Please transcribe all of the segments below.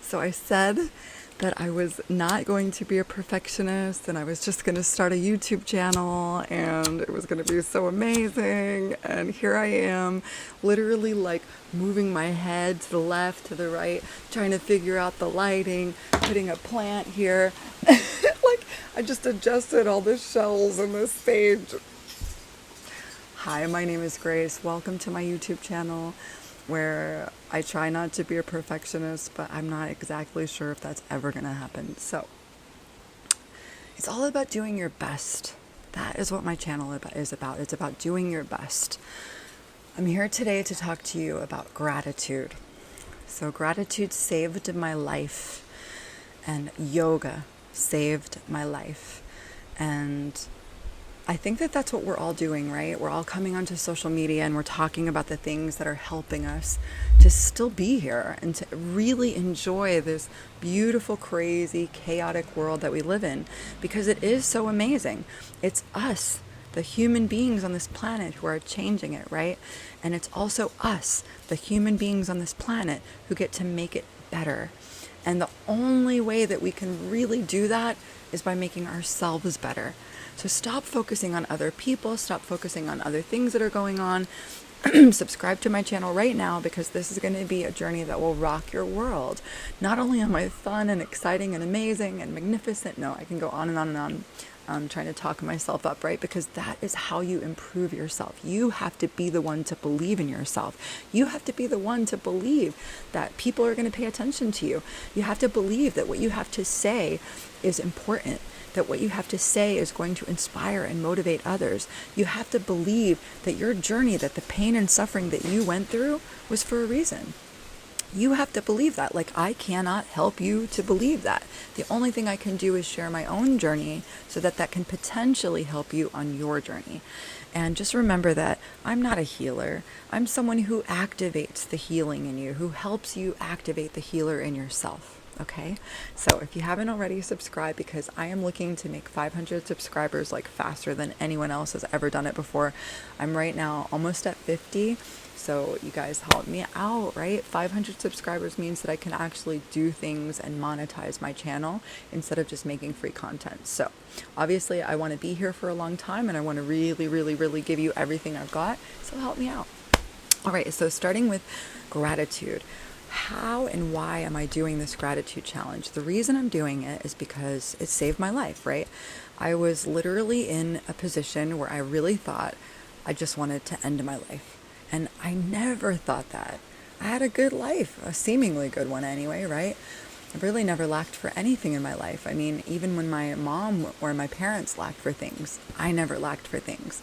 So I said that I was not going to be a perfectionist and I was just going to start a YouTube channel and it was going to be so amazing. And here I am, literally like moving my head to the left, to the right, trying to figure out the lighting, putting a plant here. Like I just adjusted all the shells in the stage. Hi, my name is Grace. Welcome to my YouTube channel, where I try not to be a perfectionist, but I'm not exactly sure if that's ever going to happen. So it's all about doing your best. That is what my channel is about. It's about doing your best. I'm here today to talk to you about gratitude. So gratitude saved my life, and yoga saved my life. And I think that that's what we're all doing, right? We're all coming onto social media and we're talking about the things that are helping us to still be here and to really enjoy this beautiful, crazy, chaotic world that we live in, because it is so amazing. It's us, the human beings on this planet, who are changing it, right? And it's also us, the human beings on this planet, who get to make it better. And the only way that we can really do that is by making ourselves better. So stop focusing on other people, stop focusing on other things that are going on. Subscribe to my channel right now, because this is going to be a journey that will rock your world. Not only am I fun and exciting and amazing and magnificent, no, I can go on and on and on. I'm trying to talk myself up, right? Because that is how you improve yourself. You have to be the one to believe in yourself. You have to be the one to believe that people are going to pay attention to you. You have to believe that what you have to say is important, that what you have to say is going to inspire and motivate others. You have to believe that your journey, that the pain and suffering that you went through was for a reason. You have to believe that. Like, I cannot help you to believe that. The only thing I can do is share my own journey so that that can potentially help you on your journey. And just remember that I'm not a healer. I'm someone who activates the healing in you, who helps you activate the healer in yourself. Okay, so if you haven't already, subscribe, because I am looking to make 500 subscribers like faster than anyone else has ever done it before. I'm right now almost at 50, so you guys help me out, right? 500 subscribers means that I can actually do things and monetize my channel instead of just making free content. So obviously I want to be here for a long time, and I want to really give you everything I've got, so help me out. All right, so starting with gratitude. How and why am I doing this gratitude challenge? The reason I'm doing it is because it saved my life, right? I was literally in a position where I really thought I just wanted to end my life. And I never thought that. I had a good life, a seemingly good one anyway, right? I really never lacked for anything in my life. I mean, even when my mom or my parents lacked for things, I never lacked for things.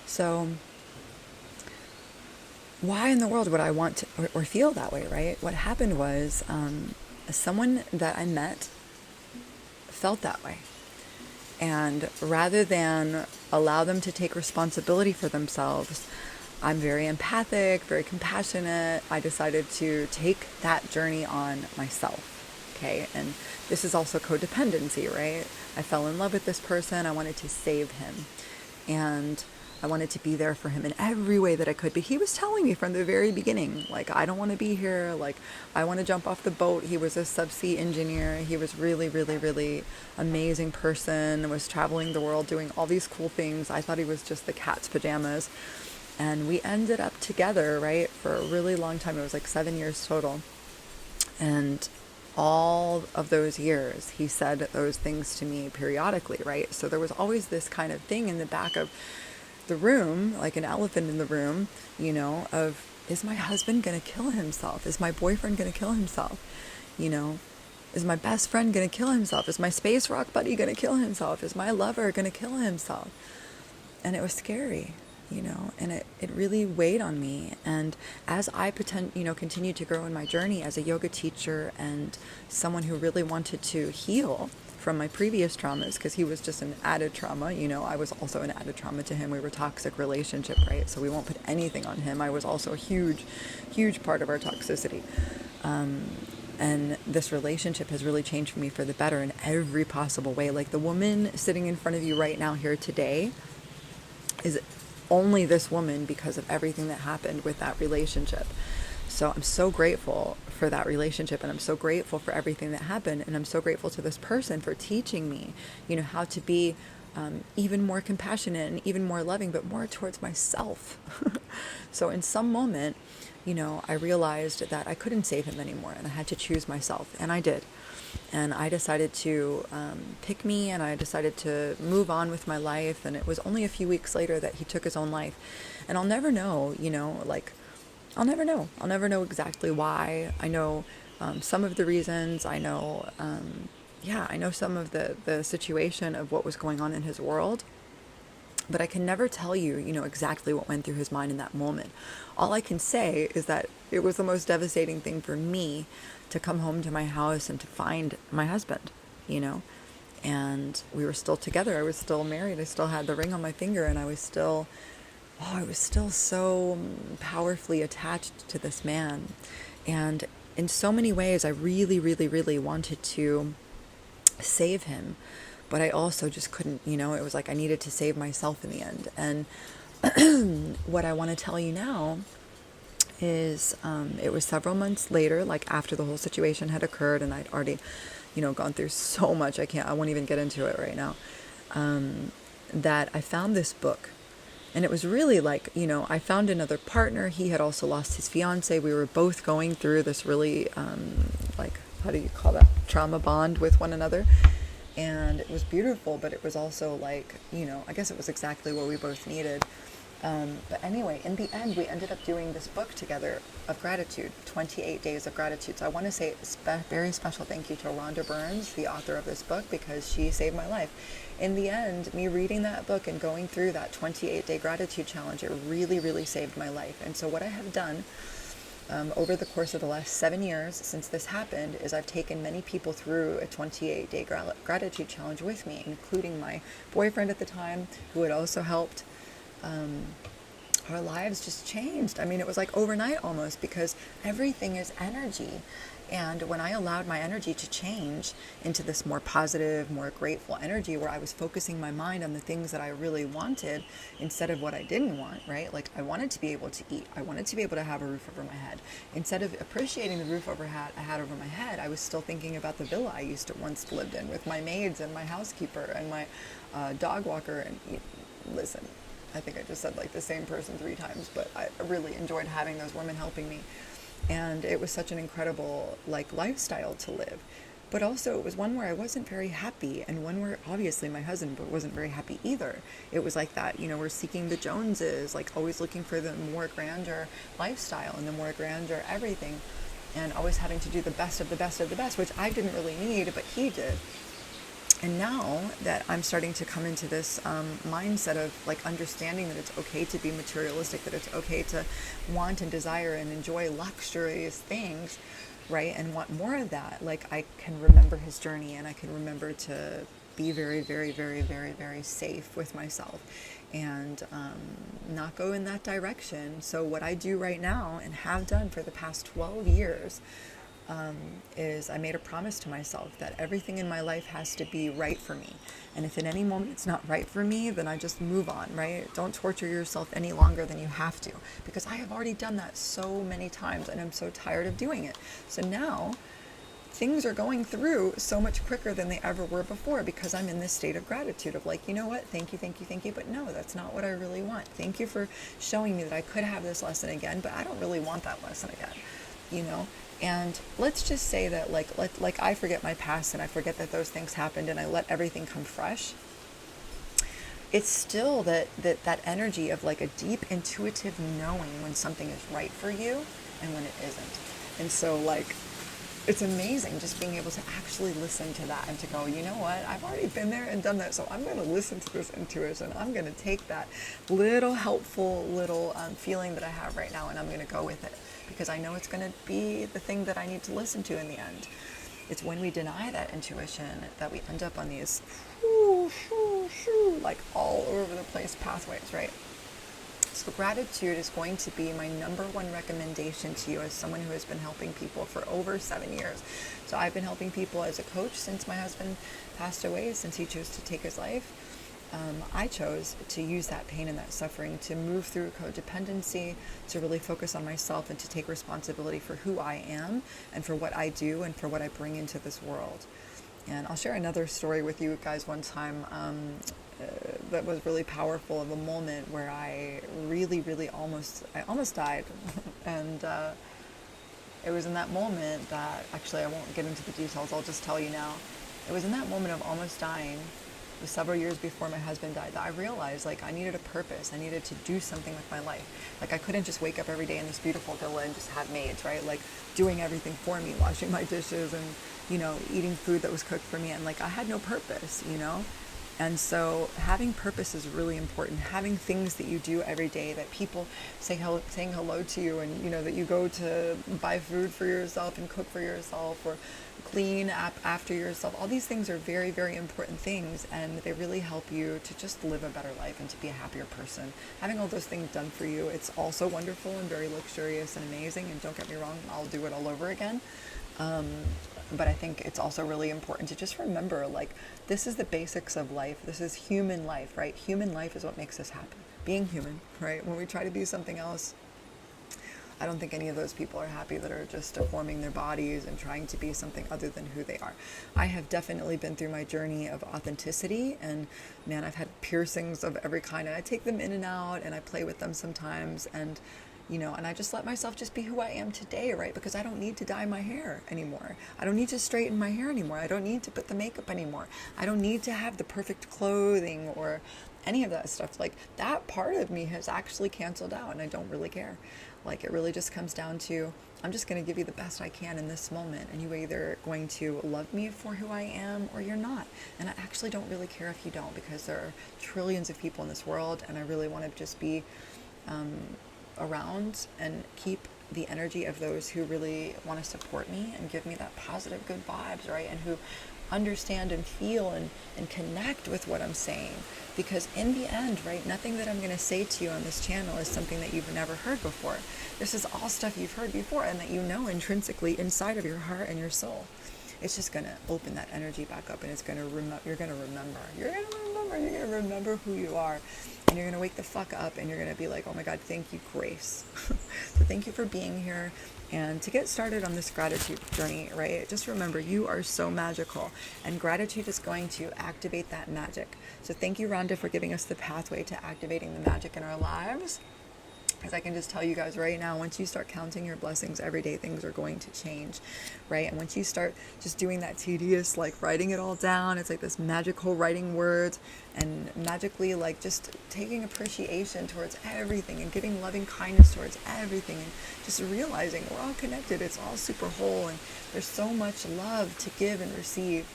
So why in the world would I want to or feel that way, right? What happened was someone that I met felt that way. And rather than allow them to take responsibility for themselves, I'm very empathic, very compassionate. I decided to take that journey on myself, okay? And this is also codependency, right? I fell in love with this person. I wanted to save him. And I wanted to be there for him in every way that I could. But he was telling me from the very beginning, like, I don't want to be here. Like, I want to jump off the boat. He was a subsea engineer. He was really amazing person, was traveling the world, doing all these cool things. I thought he was just the cat's pajamas. And we ended up together, right, for a really long time. It was like 7 years total. And all of those years, he said those things to me periodically, right? So there was always this kind of thing in the back of the room, like an elephant in the room, you know, of, is my husband going to kill himself? Is my boyfriend going to kill himself? You know, is my best friend going to kill himself? Is my space rock buddy going to kill himself? Is my lover going to kill himself? And it was scary, you know, and it really weighed on me. And as I continued to grow in my journey as a yoga teacher and someone who really wanted to heal from my previous traumas, because he was just an added trauma, you know, I was also an added trauma to him. We were a toxic relationship, right? So we won't put anything on him. I was also a huge part of our toxicity. And this relationship has really changed me for the better in every possible way. Like, the woman sitting in front of you right now here today is only this woman because of everything that happened with that relationship. So I'm so grateful for that relationship, and I'm so grateful for everything that happened, and I'm so grateful to this person for teaching me, how to be even more compassionate and even more loving, but more towards myself. So in some moment, I realized that I couldn't save him anymore, and I had to choose myself, and I did. And I decided to pick me, and I decided to move on with my life. And it was only a few weeks later that he took his own life. And I'll never know, I'll never know. I'll never know exactly why. I know some of the reasons. I know, I know some of the situation of what was going on in his world. But I can never tell you, exactly what went through his mind in that moment. All I can say is that it was the most devastating thing for me to come home to my house and to find my husband, and we were still together. I was still married. I still had the ring on my finger, and I was still so powerfully attached to this man. And in so many ways, I really, really, really wanted to save him. But I also just couldn't, it was like I needed to save myself in the end. And what I want to tell you now is it was several months later, like after the whole situation had occurred, and I'd already, gone through so much. I won't even get into it right now, that I found this book. And it was really like, I found another partner. He had also lost his fiance. We were both going through this really, how do you call that? Trauma bond with one another. And it was beautiful, but it was also like, I guess it was exactly what we both needed. But anyway, in the end, we ended up doing this book together of gratitude, 28 Days of Gratitude. So I want to say a very special thank you to Rhonda Byrne, the author of this book, because she saved my life. In the end, me reading that book and going through that 28-day gratitude challenge, it really, really saved my life. And so what I have done over the course of the last 7 years since this happened is I've taken many people through a 28-day gratitude challenge with me, including my boyfriend at the time, who had also helped. Our lives just changed. I mean, it was like overnight almost, because everything is energy. And when I allowed my energy to change into this more positive, more grateful energy, where I was focusing my mind on the things that I really wanted instead of what I didn't want, right? Like I wanted to be able to eat. I wanted to be able to have a roof over my head. Instead of appreciating the roof I had over my head, I was still thinking about the villa I used to once lived in with my maids and my housekeeper and my dog walker. And listen, I think I just said like the same person 3 times, but I really enjoyed having those women helping me. And it was such an incredible lifestyle to live. But also it was one where I wasn't very happy, and one where obviously my husband wasn't very happy either. It was like that, we're seeking the Joneses, like always looking for the more grandeur lifestyle and the more grandeur everything, and always having to do the best of the best of the best, which I didn't really need, but he did. And now that I'm starting to come into this mindset of understanding that it's okay to be materialistic, that it's okay to want and desire and enjoy luxurious things, right? And want more of that. I can remember his journey, and I can remember to be very, very, very, very, very safe with myself and not go in that direction. So what I do right now and have done for the past 12 years is I made a promise to myself that everything in my life has to be right for me. And if at any moment it's not right for me, then I just move on, right? Don't torture yourself any longer than you have to, because I have already done that so many times and I'm so tired of doing it. So now things are going through so much quicker than they ever were before, because I'm in this state of gratitude of you know what? Thank you, thank you, thank you. But no, that's not what I really want. Thank you for showing me that I could have this lesson again, but I don't really want that lesson again, And let's just say that I forget my past and I forget that those things happened and I let everything come fresh. It's still that energy of a deep intuitive knowing when something is right for you and when it isn't. And so it's amazing just being able to actually listen to that and to go, you know what, I've already been there and done that, so I'm going to listen to this intuition. I'm going to take that little helpful feeling that I have right now, and I'm going to go with it, because I know it's going to be the thing that I need to listen to in the end. It's when we deny that intuition that we end up on these all over the place pathways, right? So gratitude is going to be my number one recommendation to you as someone who has been helping people for over 7 years. So I've been helping people as a coach since my husband passed away, since he chose to take his life. I chose to use that pain and that suffering to move through codependency, to really focus on myself and to take responsibility for who I am and for what I do and for what I bring into this world. And I'll share another story with you guys one time that was really powerful, of a moment where I really almost died. And it was in that moment that, actually I won't get into the details, I'll just tell you now. It was in that moment of almost dying, it was several years before my husband died, that I realized like I needed a purpose. I needed to do something with my life. Like I couldn't just wake up every day in this beautiful villa and just have maids, right? Like doing everything for me, washing my dishes and, you know, eating food that was cooked for me. And like I had no purpose, you know? And so having purpose is really important. Having things that you do every day, that people saying hello to you, and you know that you go to buy food for yourself and cook for yourself, or clean after yourself. All these things are very important things, and they really help you to just live a better life and to be a happier person. Having all those things done for you, it's also wonderful and very luxurious and amazing. And don't get me wrong, I'll do it all over again. But I think it's also really important to just remember, like, this is the basics of life. This is human life, right? Human life is what makes us happy. Being human, right? When we try to be something else, I don't think any of those people are happy that are just deforming their bodies and trying to be something other than who they are. I have definitely been through my journey of authenticity, and man, I've had piercings of every kind, and I take them in and out, and I play with them sometimes, and you know, and I just let myself just be who I am today, right? Because I don't need to dye my hair anymore. I don't need to straighten my hair anymore. I don't need to put the makeup anymore. I don't need to have the perfect clothing or any of that stuff. Like, that part of me has actually canceled out, and I don't really care. Like, it really just comes down to, I'm just going to give you the best I can in this moment, and you're either going to love me for who I am or you're not. And I actually don't really care if you don't, because there are trillions of people in this world, and I really want to just be around and keep the energy of those who really want to support me and give me that positive good vibes, right? And who understand and feel and connect with what I'm saying. Because in the end, right, nothing that I'm going to say to you on this channel is something that you've never heard before. This is all stuff you've heard before and that you know intrinsically inside of your heart and your soul. It's just going to open that energy back up, and it's going to you're going to remember who you are, and you're going to wake the fuck up, and you're going to be like, oh my God, thank you, Grace. So thank you for being here. And to get started on this gratitude journey, right, just remember, you are so magical, and gratitude is going to activate that magic. So thank you, Rhonda, for giving us the pathway to activating the magic in our lives. Because I can just tell you guys right now, once you start counting your blessings every day, things are going to change, right? And once you start just doing that tedious, like writing it all down, it's like this magical writing words, and magically like just taking appreciation towards everything and giving loving kindness towards everything, and just realizing we're all connected, it's all super whole, and there's so much love to give and receive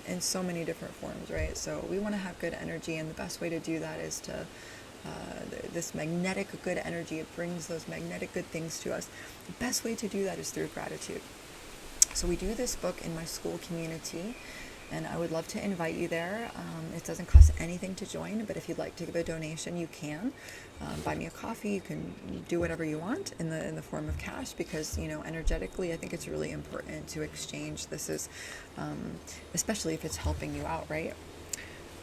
in so many different forms, right? So we want to have good energy, and the best way to do that is to this magnetic good energy. It brings those magnetic good things to us. The best way to do that is through gratitude. So we do this book in my school community, and I would love to invite you there. It doesn't cost anything to join, but if you'd like to give a donation, you can. Buy me a coffee. You can do whatever you want in the form of cash, because, you know, energetically, I think it's really important to exchange. This is, especially if it's helping you out, right?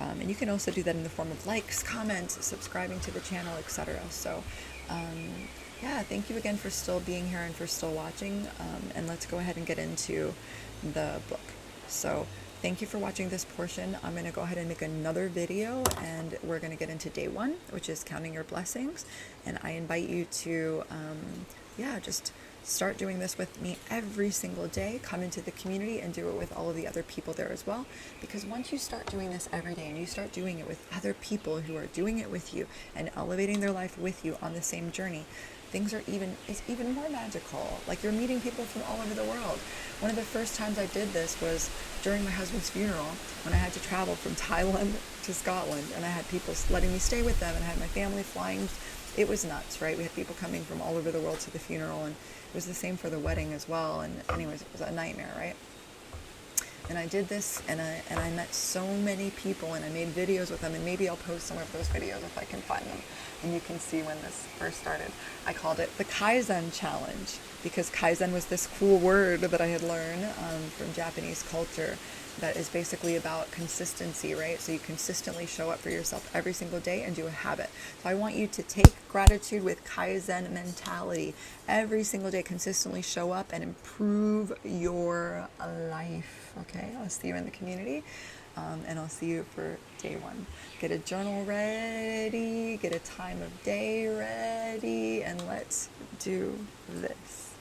And you can also do that in the form of likes, comments, subscribing to the channel, etc. So, yeah, thank you again for still being here and for still watching. And let's go ahead and get into the book. So, thank you for watching this portion. I'm going to go ahead and make another video, and we're going to get into day 1, which is counting your blessings. And I invite you to, just start doing this with me every single day. Come into the community and do it with all of the other people there as well. Because once you start doing this every day, and you start doing it with other people who are doing it with you and elevating their life with you on the same journey, it's even more magical. Like, you're meeting people from all over the world. One of the first times I did this was during my husband's funeral, when I had to travel from Thailand to Scotland, and I had people letting me stay with them, and I had my family flying. It was nuts, right? We had people coming from all over the world to the funeral, and it was the same for the wedding as well. And anyways, it was a nightmare, right? And I did this, and I met so many people, and I made videos with them, and maybe I'll post some of those videos if I can find them, and you can see when this first started. I called it the Kaizen Challenge, because Kaizen was this cool word that I had learned from Japanese culture, that is basically about consistency, right? So you consistently show up for yourself every single day and do a habit. So I want you to take gratitude with Kaizen mentality every single day, consistently show up and improve your life. Okay, I'll see you in the community. And I'll see you for day one. Get a journal ready, get a time of day ready, and let's do this.